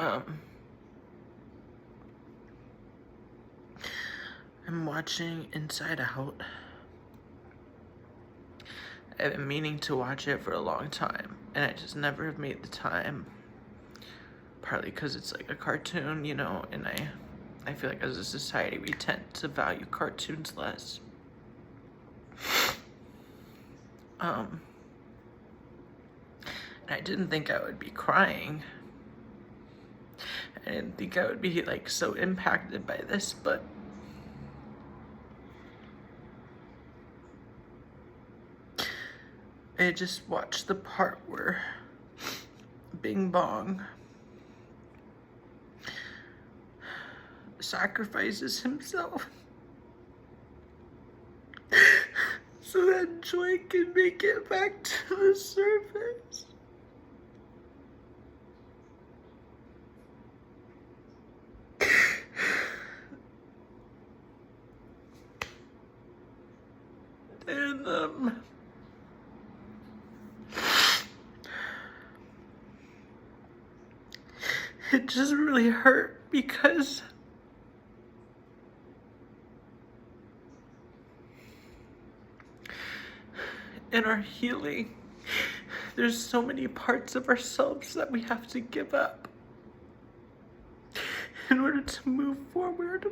I'm watching Inside Out. I've been meaning to watch it for a long time, and I just never have made the time. Partly because it's like a cartoon, you know, and I feel like as a society we tend to value cartoons less. And I didn't think I would be crying. I didn't think I would be like so impacted by this, but I just watched the part where Bing Bong sacrifices himself so that Joy can make it back to the surface. And it just really hurt because in our healing, there's so many parts of ourselves that we have to give up in order to move forward.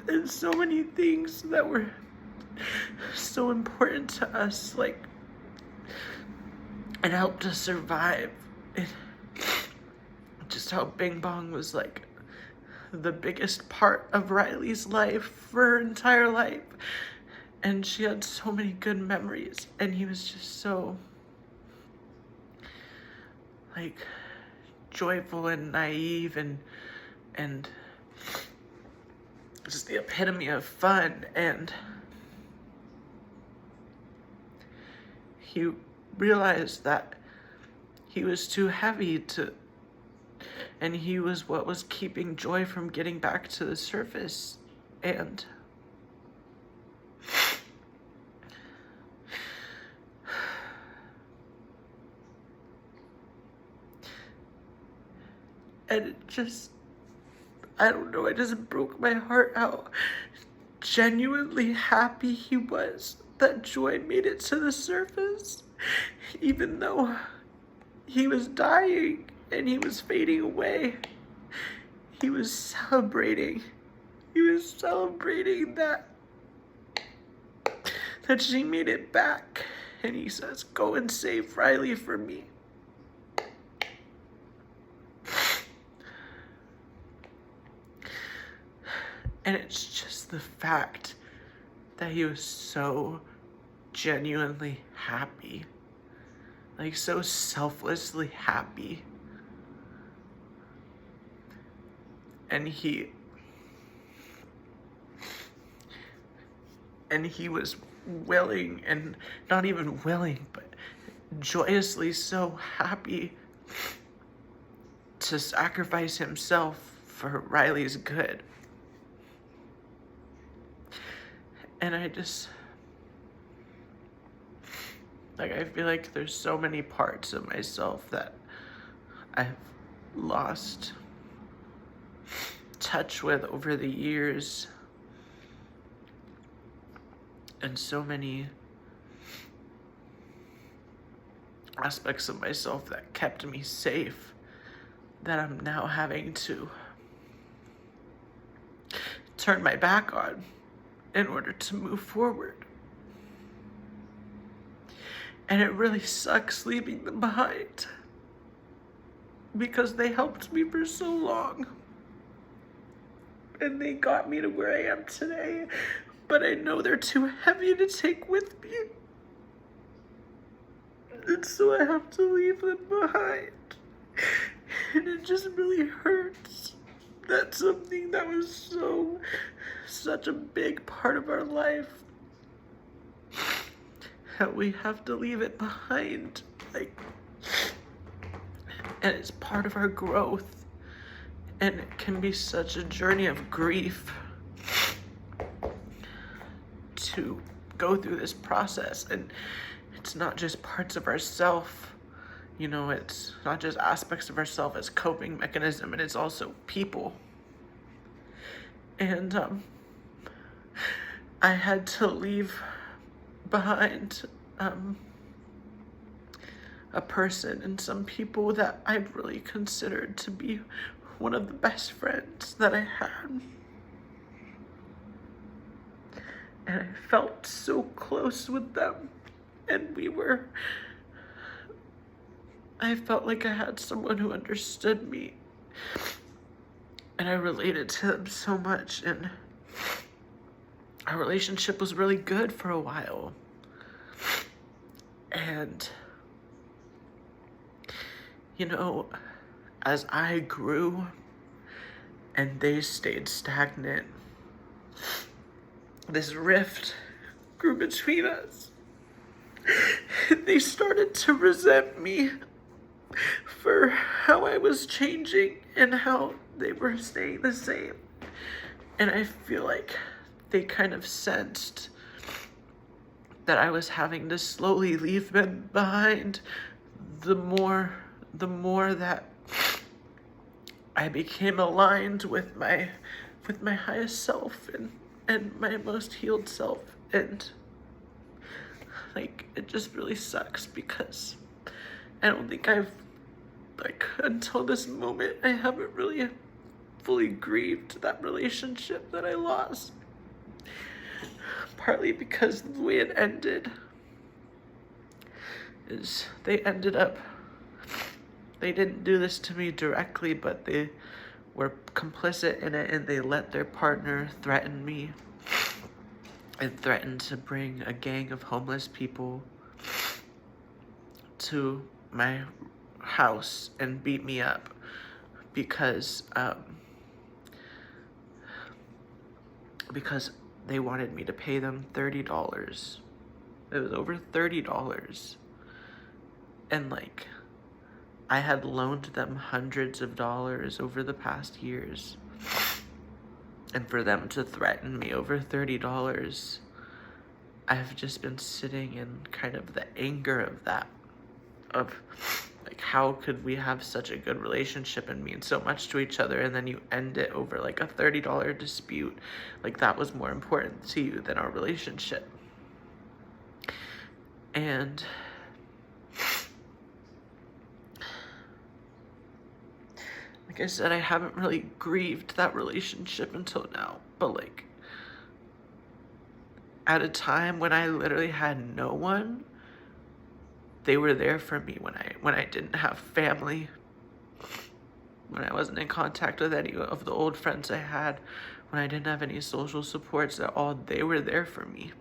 And so many things that were so important to us, like, it helped us survive. Just how Bing Bong was like the biggest part of Riley's life for her entire life. And she had so many good memories, and he was just so like joyful and naive and just the epitome of fun. And he realized that he was too heavy to, and he was what was keeping Joy from getting back to the surface. And it just, I don't know, it just broke my heart how genuinely happy he was that Joy made it to the surface, even though he was dying and he was fading away. He was celebrating. He was celebrating that she made it back. And he says, "Go and save Riley for me." And it's just the fact that he was so genuinely happy, like so selflessly happy. And he was willing, and not even willing, but joyously so happy to sacrifice himself for Riley's good. And I just, like, I feel like there's so many parts of myself that I've lost touch with over the years. And so many aspects of myself that kept me safe that I'm now having to turn my back on in order to move forward. And it really sucks leaving them behind because they helped me for so long. And they got me to where I am today, but I know they're too heavy to take with me. And so I have to leave them behind. And it just really hurts that something that was such a big part of our life, that we have to leave it behind. Like, and it's part of our growth. And it can be such a journey of grief to go through this process. And it's not just parts of ourself, You know, it's not just aspects of ourselves as coping mechanism, and it's also people. And I had to leave behind a person and some people that I really considered to be one of the best friends that I had. And I felt so close with them. And I felt like I had someone who understood me. And I related to them so much. And our relationship was really good for a while. And, you know, as I grew and they stayed stagnant, this rift grew between us. They started to resent me for how I was changing and how they were staying the same. And I feel like they kind of sensed that I was having to slowly leave them behind the more that I became aligned with my highest self and my most healed self. And like, it just really sucks because I don't think until this moment, I haven't really fully grieved that relationship that I lost. Partly because the way it ended is they didn't do this to me directly, but they were complicit in it, and they let their partner threaten me and threaten to bring a gang of homeless people to my house and beat me up because they wanted me to pay them $30. It was over $30. And like, I had loaned them hundreds of dollars over the past years. And for them to threaten me over $30, I've just been sitting in kind of the anger of that. Of like, how could we have such a good relationship and mean so much to each other, and then you end it over like a $30 dispute? Like, that was more important to you than our relationship. And like I said, I haven't really grieved that relationship until now, but like, at a time when I literally had no one, they were there for me when I didn't have family, when I wasn't in contact with any of the old friends I had, when I didn't have any social supports at all. They were there for me,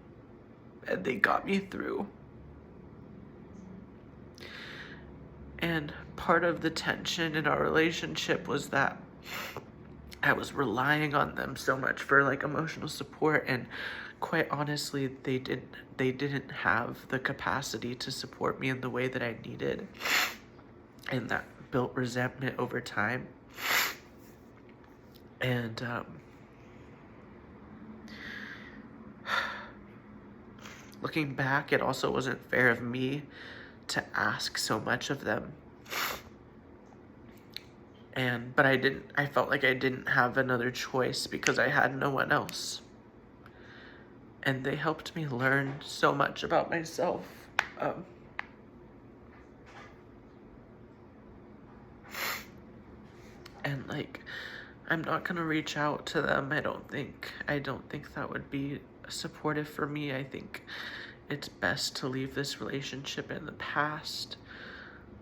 and they got me through. And part of the tension in our relationship was that I was relying on them so much for like emotional support, and quite honestly, they didn't have the capacity to support me in the way that I needed, and that built resentment over time. And looking back, it also wasn't fair of me to ask so much of them. But I felt like I didn't have another choice because I had no one else. And they helped me learn so much about myself. And like, I'm not gonna reach out to them. I don't think that would be supportive for me. I think it's best to leave this relationship in the past.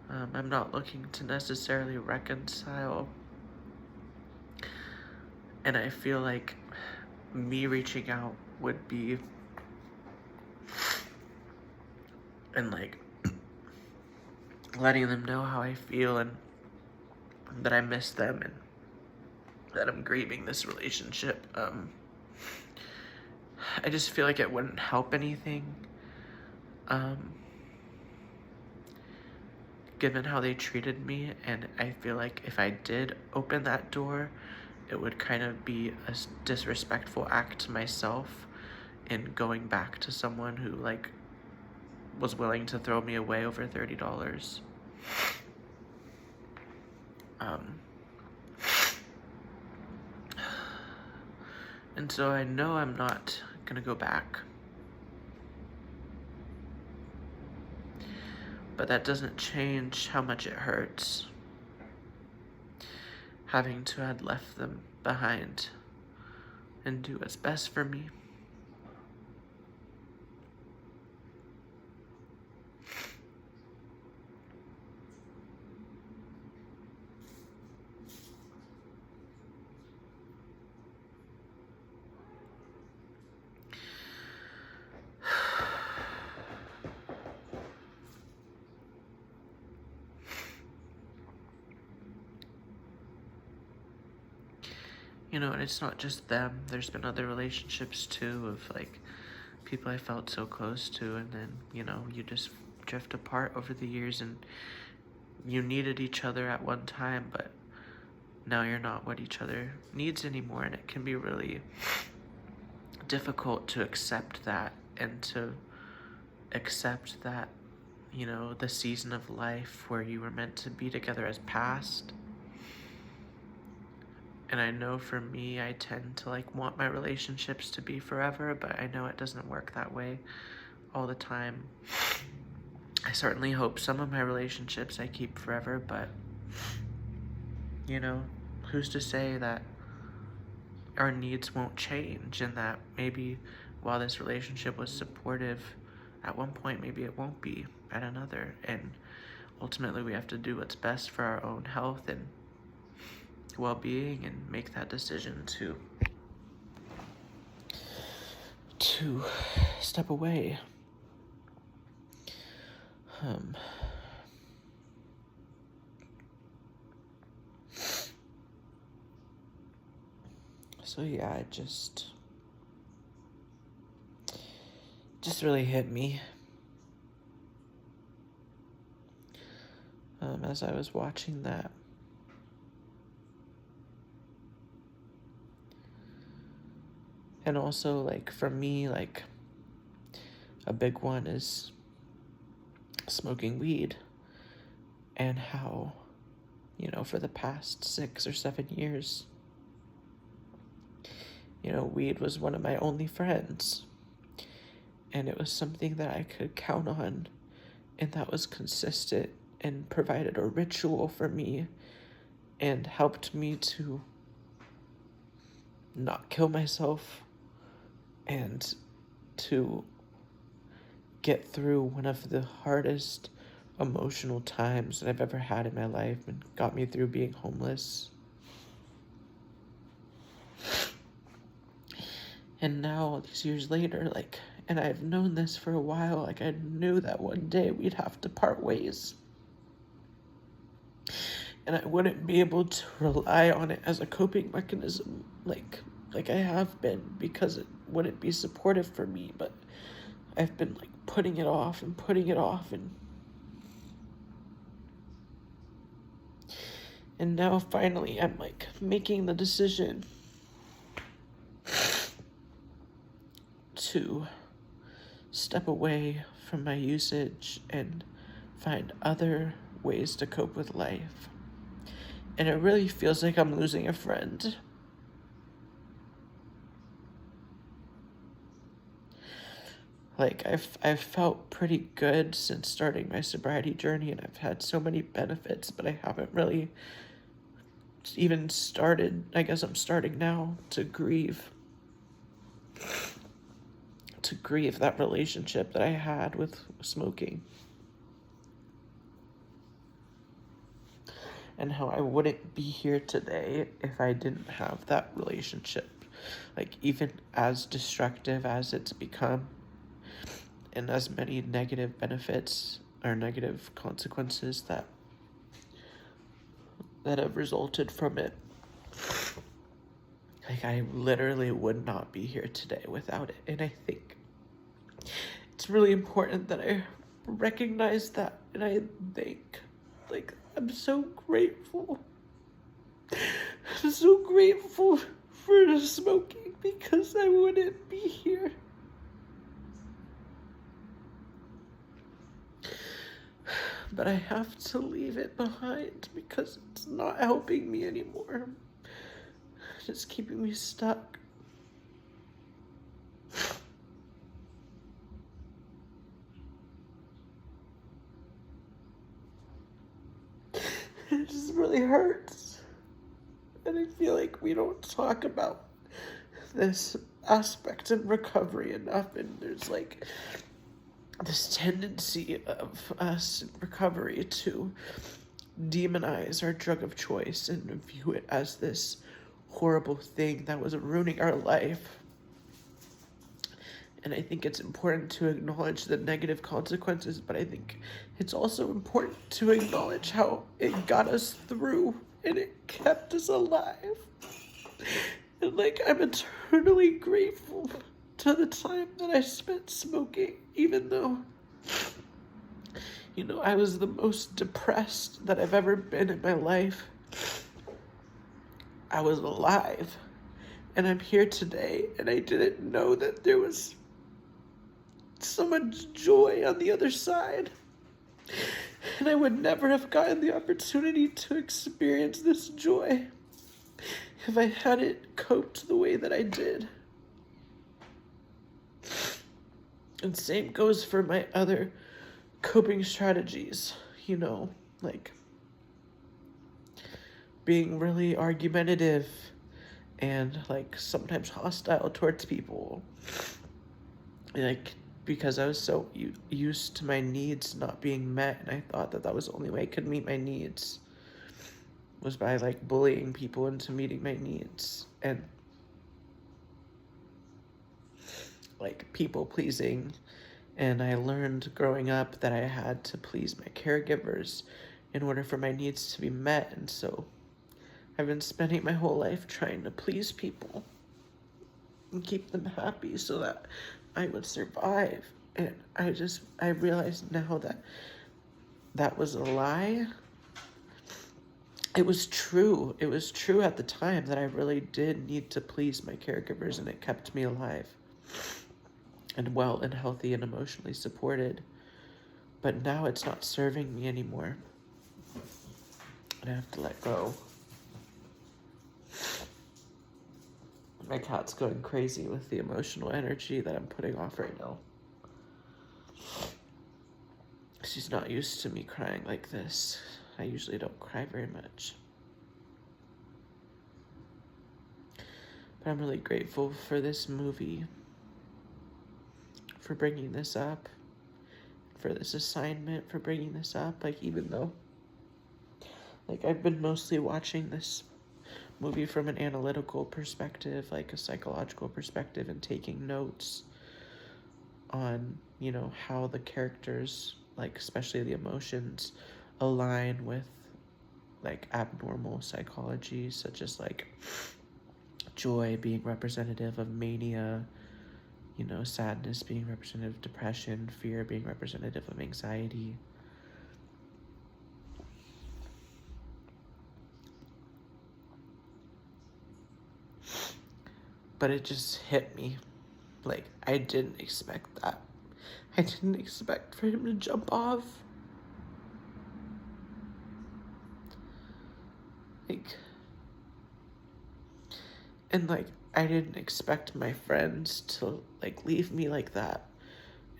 I'm not looking to necessarily reconcile. And I feel like me reaching out would be, and like letting them know how I feel and that I miss them and that I'm grieving this relationship. I just feel like it wouldn't help anything. Given how they treated me, and I feel like if I did open that door, it would kind of be a disrespectful act to myself in going back to someone who like was willing to throw me away over $30. And so I know I'm not gonna go back. But that doesn't change how much it hurts having to have left them behind and do what's best for me. You know, and it's not just them. There's been other relationships too of like people I felt so close to, and then, you know, you just drift apart over the years, and you needed each other at one time, but now you're not what each other needs anymore, and it can be really difficult to accept that, and to accept that, you know, the season of life where you were meant to be together has passed. And I know for me, I tend to like want my relationships to be forever, but I know it doesn't work that way all the time. I certainly hope some of my relationships I keep forever, but you know, who's to say that our needs won't change, and that maybe while this relationship was supportive at one point, maybe it won't be at another. And ultimately we have to do what's best for our own health and well-being, and make that decision to step away. So yeah, it just really hit me as I was watching that. And also, like, for me, like, a big one is smoking weed, and how, you know, for the past 6 or 7 years, you know, weed was one of my only friends, and it was something that I could count on, and that was consistent and provided a ritual for me and helped me to not kill myself and to get through one of the hardest emotional times that I've ever had in my life, and got me through being homeless. And now, these years later, like, and I've known this for a while, like, I knew that one day we'd have to part ways. And I wouldn't be able to rely on it as a coping mechanism like I have been, because it wouldn't be supportive for me, but I've been like putting it off, and now finally I'm like making the decision to step away from my usage and find other ways to cope with life. And it really feels like I'm losing a friend. Like, I've felt pretty good since starting my sobriety journey, and I've had so many benefits, but I haven't really even started. I guess I'm starting now to grieve that relationship that I had with smoking, and how I wouldn't be here today if I didn't have that relationship. Like, even as destructive as it's become, and as many negative benefits or negative consequences that have resulted from it, like, I literally would not be here today without it. And I think it's really important that I recognize that, and I think, like, I'm so grateful. I'm so grateful for smoking, because I wouldn't be here. but I have to leave it behind because it's not helping me anymore. It's keeping me stuck. It just really hurts. And I feel like we don't talk about this aspect of recovery enough, and there's like this tendency of us in recovery to demonize our drug of choice and view it as this horrible thing that was ruining our life. And I think it's important to acknowledge the negative consequences, but I think it's also important to acknowledge how it got us through and it kept us alive. And like, I'm eternally grateful to the time that I spent smoking, even though, you know, I was the most depressed that I've ever been in my life. I was alive, and I'm here today, and I didn't know that there was so much joy on the other side. And I would never have gotten the opportunity to experience this joy if I hadn't coped the way that I did. And same goes for my other coping strategies, you know, like being really argumentative and like sometimes hostile towards people. Like, because I was so used to my needs not being met, and I thought that that was the only way I could meet my needs, was by like bullying people into meeting my needs, and like people pleasing. And I learned growing up that I had to please my caregivers in order for my needs to be met, and so I've been spending my whole life trying to please people and keep them happy so that I would survive. And I realized now that that was a lie. It was true. It was true at the time that I really did need to please my caregivers, and it kept me alive and well and healthy and emotionally supported. But now it's not serving me anymore. And I have to let go. My cat's going crazy with the emotional energy that I'm putting off right now. She's not used to me crying like this. I usually don't cry very much. But I'm really grateful for this movie, for bringing this up, for this assignment, for bringing this up. Like, even though, like, I've been mostly watching this movie from an analytical perspective, like a psychological perspective, and taking notes on, you know, how the characters, like especially the emotions, align with like abnormal psychology, such as like joy being representative of mania, you know, sadness being representative of depression, fear being representative of anxiety. But it just hit me. Like, I didn't expect that. I didn't expect for him to jump off. Like, and like, I didn't expect my friends to like leave me like that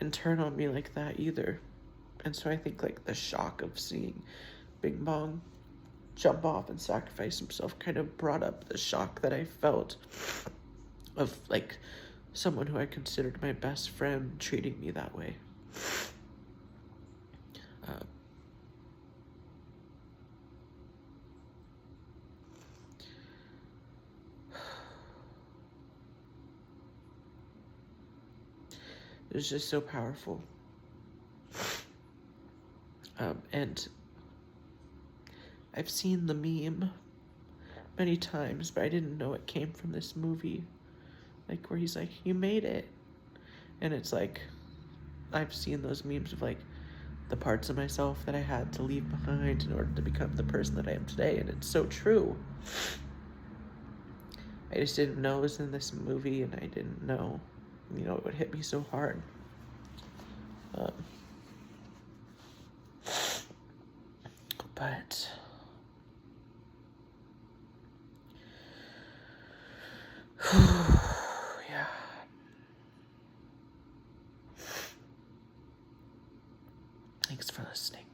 and turn on me like that either. And so I think like the shock of seeing Bing Bong jump off and sacrifice himself kind of brought up the shock that I felt of like someone who I considered my best friend treating me that way. It was just so powerful. And I've seen the meme many times, but I didn't know it came from this movie. Like, where he's like, you made it. And it's like, I've seen those memes of like the parts of myself that I had to leave behind in order to become the person that I am today. And it's so true. I just didn't know it was in this movie, and I didn't know, you know, it would hit me so hard. But yeah. Thanks for listening.